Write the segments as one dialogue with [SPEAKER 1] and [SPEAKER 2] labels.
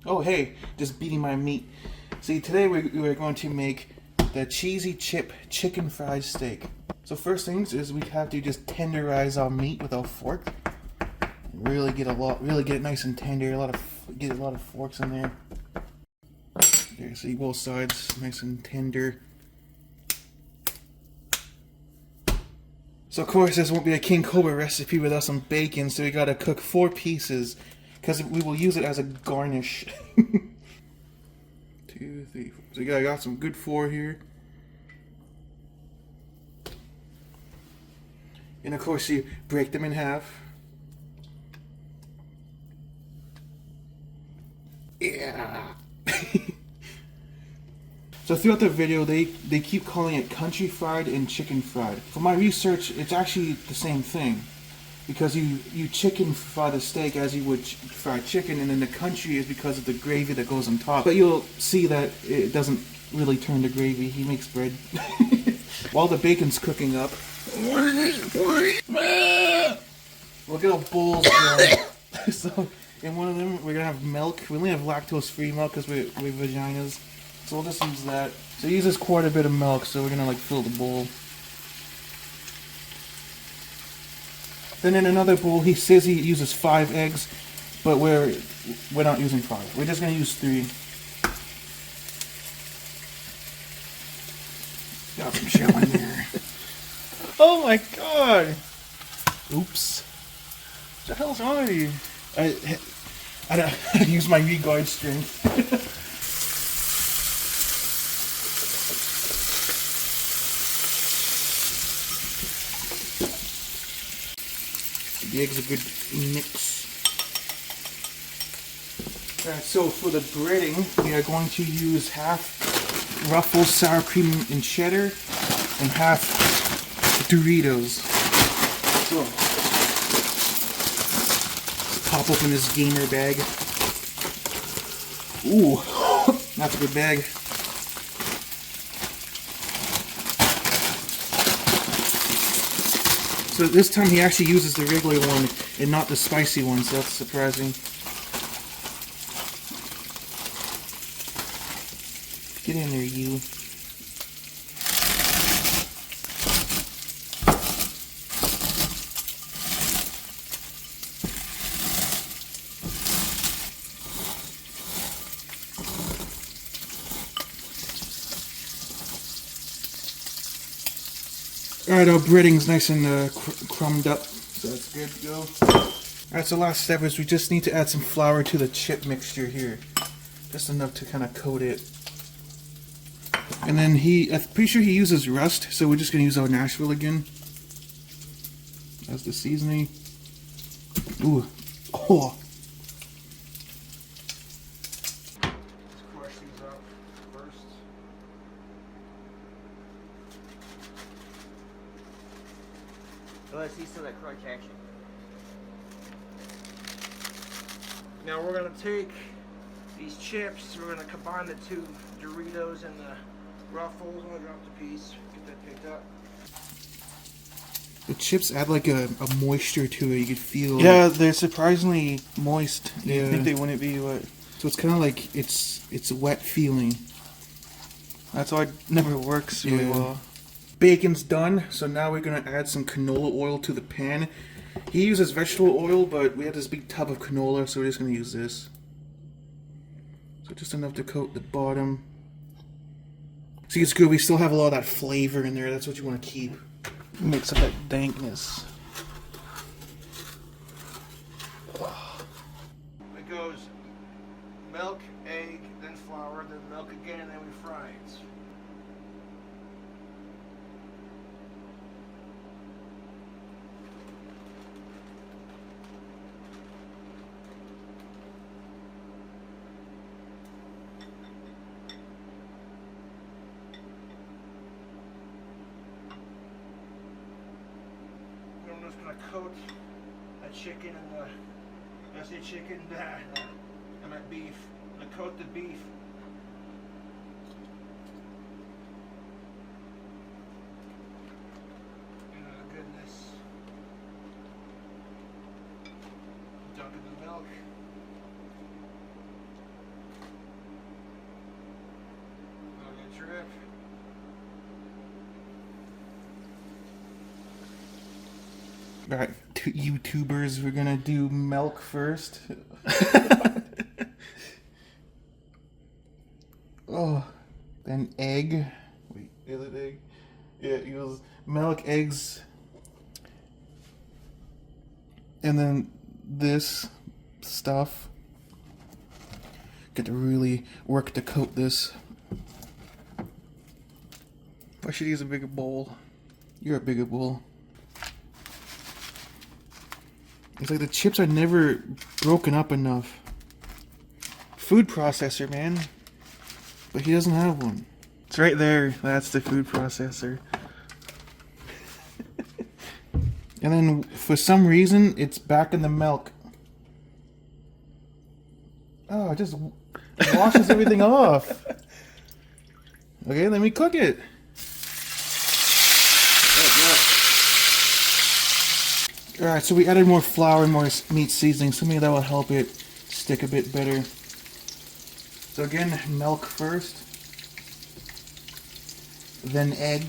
[SPEAKER 1] Oh hey, just beating my meat. See, today we're going to make the cheesy chip chicken fried steak. So first things is we have to just tenderize our meat with our fork. Really get it nice and tender. Get a lot of forks in there. There, see both sides, nice and tender. So of course this won't be a King Cobra recipe without some bacon, so we gotta cook 4 pieces, because we will use it as a garnish. 2, 3, 4. So I got some good 4 here. And of course you break them in half. Yeah. So throughout the video, they keep calling it country fried and chicken fried. For my research, it's actually the same thing, because you chicken fry the steak as you would fry chicken, and then the country is because of the gravy that goes on top. But you'll see that it doesn't really turn to gravy. He makes bread. While the bacon's cooking up, we'll get our bowls going. So in one of them, we're gonna have milk. We only have lactose-free milk because we're vaginas. So we'll just use that. So he uses quite a bit of milk, so we're gonna like fill the bowl. Then in another bowl, he says he uses 5 eggs, but we're not using 5. We're just gonna use 3. Got some shell in there. Oh my god! Oops. What the hell's wrong with you? I use my regard strength. The eggs are good mix. Alright, so for the breading, we are going to use half Ruffles sour cream and cheddar and half Doritos. So, let's pop open this gamer bag. Ooh, that's a good bag. So this time he actually uses the regular one and not the spicy one, so that's surprising. Get in there, you. Alright, our breading's nice and crumbed up, so that's good to go. Alright, so last step is we just need to add some flour to the chip mixture here. Just enough to kind of coat it. And then I'm pretty sure he uses rust, so we're just going to use our Nashville again as the seasoning. Ooh. Oh. Let's crush these up first.
[SPEAKER 2] So let's see some of that crunch action.
[SPEAKER 3] Now we're going to take these chips, we're going to combine the 2 Doritos and the Ruffles. I'm going to drop the piece, get that picked up.
[SPEAKER 1] The chips add like a moisture to it, you could feel. Yeah, they're surprisingly moist. Yeah. You'd think they wouldn't be wet. So it's kind of like it's a wet feeling. That's why it never works really well. Bacon's done, so now we're going to add some canola oil to the pan. He uses vegetable oil, but we have this big tub of canola, so we're just going to use this. So just enough to coat the bottom. See, it's good. We still have a lot of that flavor in there. That's what you want to keep. Mix up that dankness.
[SPEAKER 3] It goes milk, egg, then flour, then milk again, and then we fry it. I'm just going to coat that chicken and I say chicken, I meant beef. I'm going to coat the beef. Oh goodness. Dunk in the milk.
[SPEAKER 1] Alright, YouTubers, we're gonna do milk first. Oh, then egg. Wait, is it egg? Yeah, it was milk, eggs, and then this stuff. Got to really work to coat this. I should use a bigger bowl. You're a bigger bowl. It's like the chips are never broken up enough. Food processor, man. But he doesn't have one. It's right there. That's the food processor. And then for some reason, it's back in the milk. Oh, it just washes everything off. Okay, let me cook it. Alright, so we added more flour and more meat seasoning, so maybe that will help it stick a bit better. So again, milk first, then egg,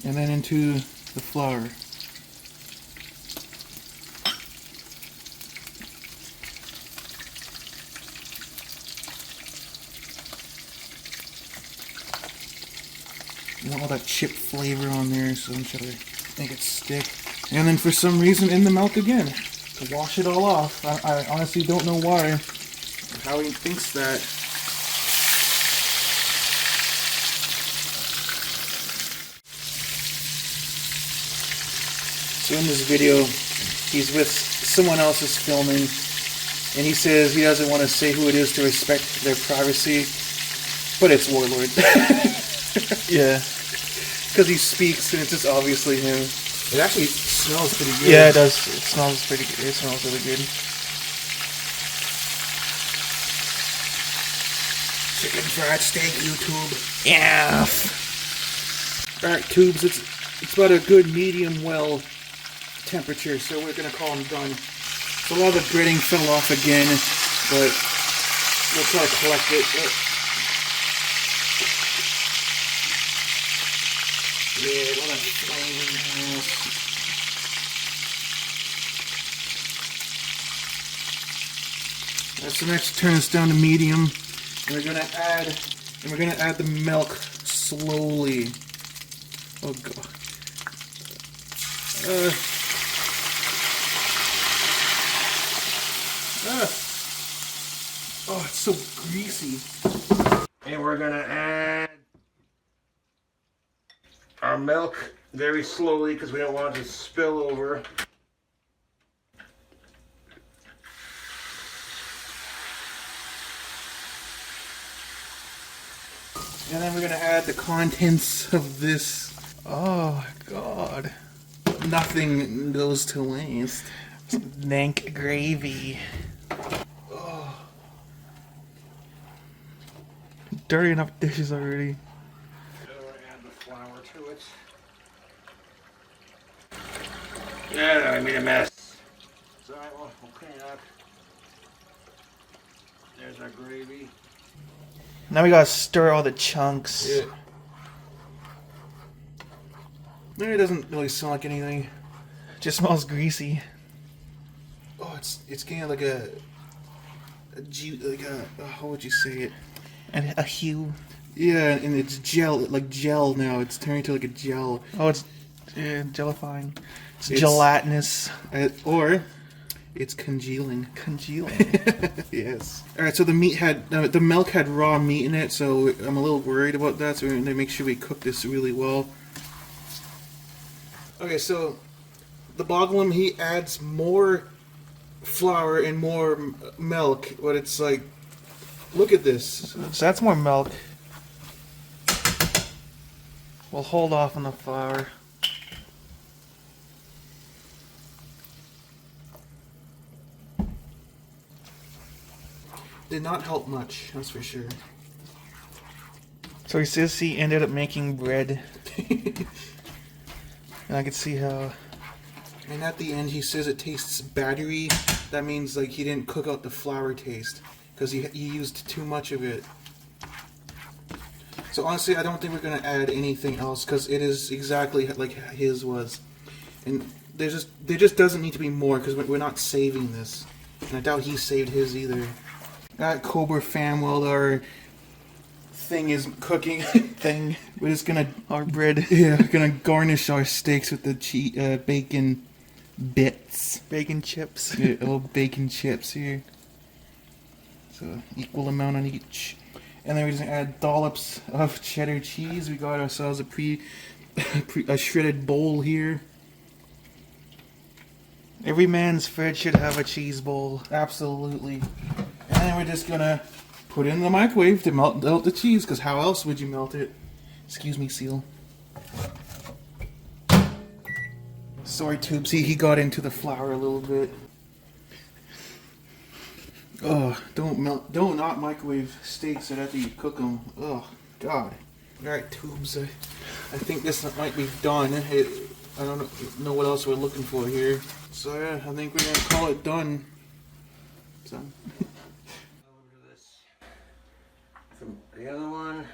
[SPEAKER 1] and then into the flour. You want all that chip flavor on there, so I'm trying to make it stick. And then for some reason in the milk again, to wash it all off. I honestly don't know why, or how he thinks that. So in this video, he's with someone else is filming, and he says he doesn't want to say who it is to respect their privacy, but it's Warlord. Yeah. Because he speaks and it's just obviously him. It actually smells pretty good. Yeah, it does. It smells pretty good. It smells really good. Chicken fried steak, YouTube. Yeah. Alright, tubes, it's about a good medium well temperature, so we're gonna call them done. So a lot of the breading fell off again, but we'll try to collect it. Yeah, what a flavor. So next, turn this down to medium, and we're gonna add the milk slowly. Oh god. Oh, it's so greasy.
[SPEAKER 3] And we're gonna add our milk very slowly because we don't want it to spill over.
[SPEAKER 1] And then we're gonna add the contents of this. Oh god. Nothing goes to waste. Dank gravy. Oh. Dirty enough dishes already.
[SPEAKER 3] Add the flour to it. Yeah, I made a mess. So we'll clean it up. There's our gravy.
[SPEAKER 1] Now we gotta stir all the chunks. Yeah. It doesn't really smell like anything. It just smells greasy. Oh, it's getting like how would you say it? And a hue. Yeah, and it's gel now. It's turning to like a gel. Oh, it's gellifying. It's gelatinous. Or it's congealing. Congealing. Yes. All right. So the milk had raw meat in it, so I'm a little worried about that. So we're going to make sure we cook this really well. Okay. So the Boglum, he adds more flour and more milk, but it's like, look at this. So that's more milk. We'll hold off on the flour. Did not help much, that's for sure. So he says he ended up making bread. And I can see how... And at the end he says it tastes battery. That means like he didn't cook out the flour taste. Because he used too much of it. So honestly, I don't think we're gonna add anything else because it is exactly like his was, and there just doesn't need to be more because we're not saving this, and I doubt he saved his either. That Cobra fam, while our thing is cooking, we're just gonna
[SPEAKER 4] Our bread.
[SPEAKER 1] yeah, gonna garnish our steaks with the bacon bits,
[SPEAKER 4] Bacon chips.
[SPEAKER 1] yeah, little bacon chips here. So equal amount on each. And then we're just gonna add dollops of cheddar cheese. We got ourselves a shredded bowl here.
[SPEAKER 4] Every man's fridge should have a cheese bowl.
[SPEAKER 1] Absolutely. And then we're just gonna put it in the microwave to melt the cheese, because how else would you melt it? Excuse me, Seal. Sorry, Tubes. He got into the flour a little bit. Oh, don't not microwave steaks right after you cook them. Oh, God. Alright, Tubes. I think this might be done. I don't know what else we're looking for here. So yeah, I think we're gonna call it done. So.
[SPEAKER 3] Over this from the other one.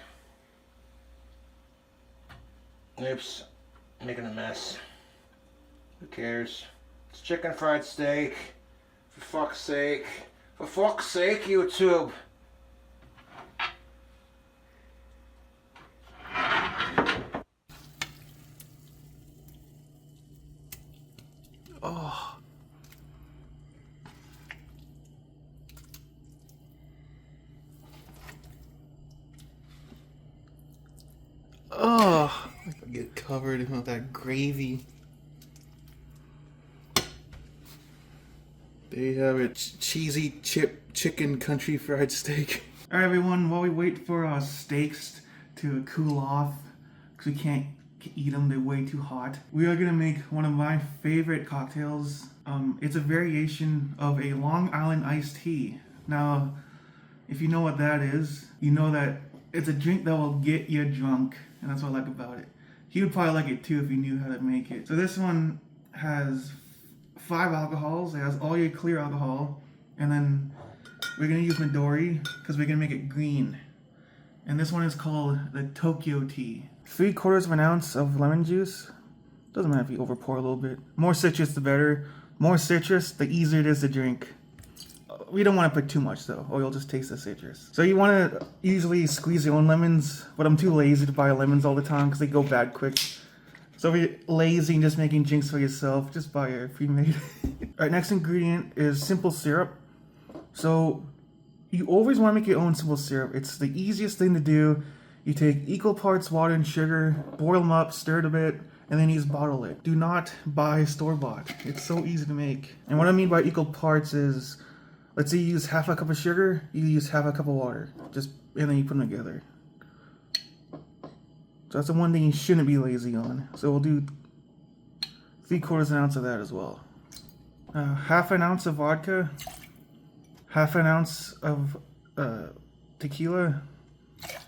[SPEAKER 3] Oops, making a mess. Who cares? It's chicken fried steak. For fuck's sake. For fuck's sake, YouTube.
[SPEAKER 4] Oh. Oh.
[SPEAKER 1] I get covered in that gravy. There you have it. Cheesy chicken country fried steak.
[SPEAKER 4] Alright everyone, while we wait for our steaks to cool off, because we can't eat them, they're way too hot, we are going to make one of my favorite cocktails. It's a variation of a Long Island iced tea. Now, if you know what that is, you know that it's a drink that will get you drunk, and that's what I like about it. He would probably like it too if he knew how to make it. So this one has 5 alcohols. It has all your clear alcohol, and then we're gonna use Midori because we're gonna make it green. And this one is called the Tokyo tea. 3/4 of an ounce of lemon juice. Doesn't matter if you over pour a little bit. More citrus, the better. More citrus, the easier it is to drink. We don't want to put too much though, or you'll just taste the citrus. So you want to easily squeeze your own lemons, but I'm too lazy to buy lemons all the time because they go bad quick. So if you're lazy and just making drinks for yourself, just buy your pre-made. Alright, next ingredient is simple syrup. So you always want to make your own simple syrup. It's the easiest thing to do. You take equal parts water and sugar, boil them up, stir it a bit, and then you just bottle it. Do not buy store-bought. It's so easy to make. And what I mean by equal parts is, let's say you use half a cup of sugar, you use half a cup of water. And then you put them together. So that's the one thing you shouldn't be lazy on. So we'll do 3/4 ounce of that as well. Half an ounce of vodka. Half an ounce of tequila.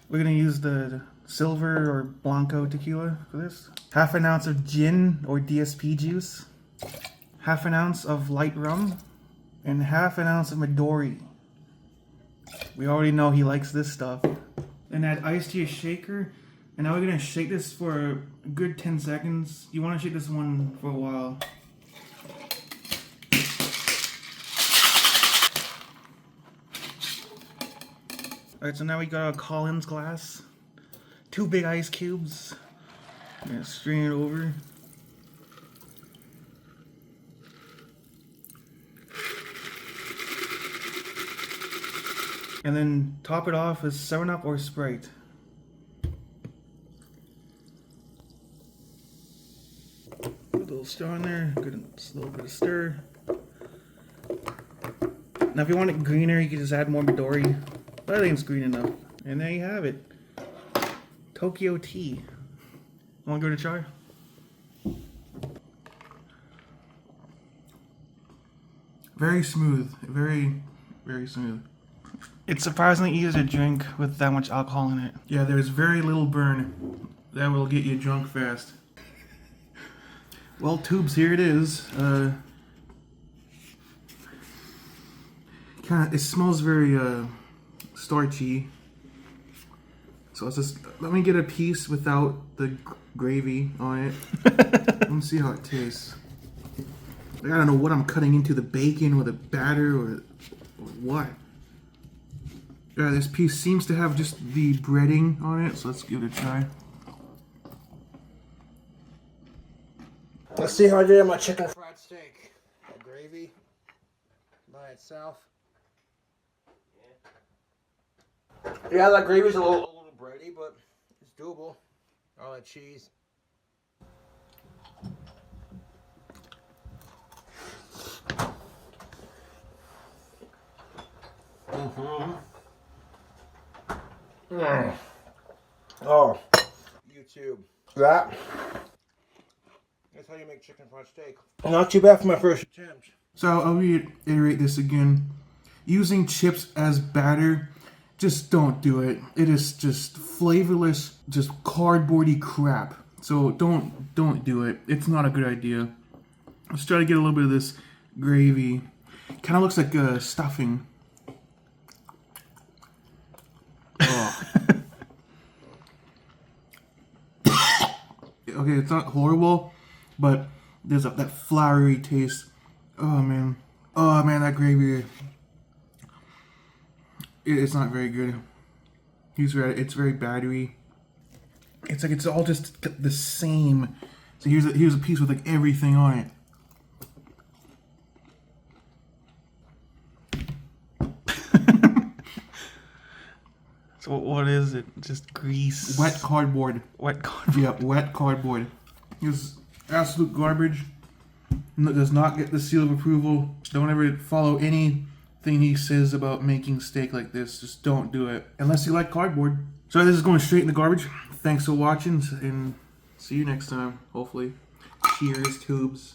[SPEAKER 4] We're gonna use the silver or blanco tequila for this. Half an ounce of gin or DSP juice. Half an ounce of light rum. And half an ounce of Midori. We already know he likes this stuff. And add ice to your shaker. And now we're gonna shake this for a good 10 seconds. You wanna shake this one for a while. Alright, so now we got our Collins glass. 2 big ice cubes. I'm gonna strain it over. And then top it off with 7-Up or Sprite. Put a little stir in there, good, a little bit of stir. Now if you want it greener, you can just add more Midori. But I think it's green enough. And there you have it. Tokyo tea. Want to give it a try? Very smooth. Very, very smooth. It's surprisingly easy to drink with that much alcohol in it. Yeah, there's very little burn. That will get you drunk fast. Well, Tubes, here it is. It smells very starchy.
[SPEAKER 1] So let me get a piece without the gravy on it. Let me see how it tastes. I don't know what I'm cutting into, the bacon or the batter or what. Yeah, this piece seems to have just the breading on it, so let's give it a try.
[SPEAKER 3] Let's see how I did on my chicken fried steak. That gravy by itself. Yeah, that gravy's a little bready, but it's doable. All that cheese. Oh, YouTube. That's how you make chicken fried steak. Not too bad for my first attempt.
[SPEAKER 1] So I'll reiterate this again. Using chips as batter, just don't do it. It is just flavorless, just cardboardy crap. So don't do it. It's not a good idea. Let's try to get a little bit of this gravy. Kind of looks like stuffing. Oh. Okay, it's not horrible, but there's that floury taste. Oh man, that gravy. It's not very good. It's very battery. It's like it's all just the same. So here's a piece with like everything on it.
[SPEAKER 4] So what is it? Just grease?
[SPEAKER 1] Wet cardboard.
[SPEAKER 4] Wet cardboard.
[SPEAKER 1] Yeah, wet cardboard. It's absolute garbage. Does not get the seal of approval. Don't ever follow anything he says about making steak like this. Just don't do it. Unless you like cardboard. So this is going straight in the garbage. Thanks for watching and see you next time, hopefully. Cheers, tubes.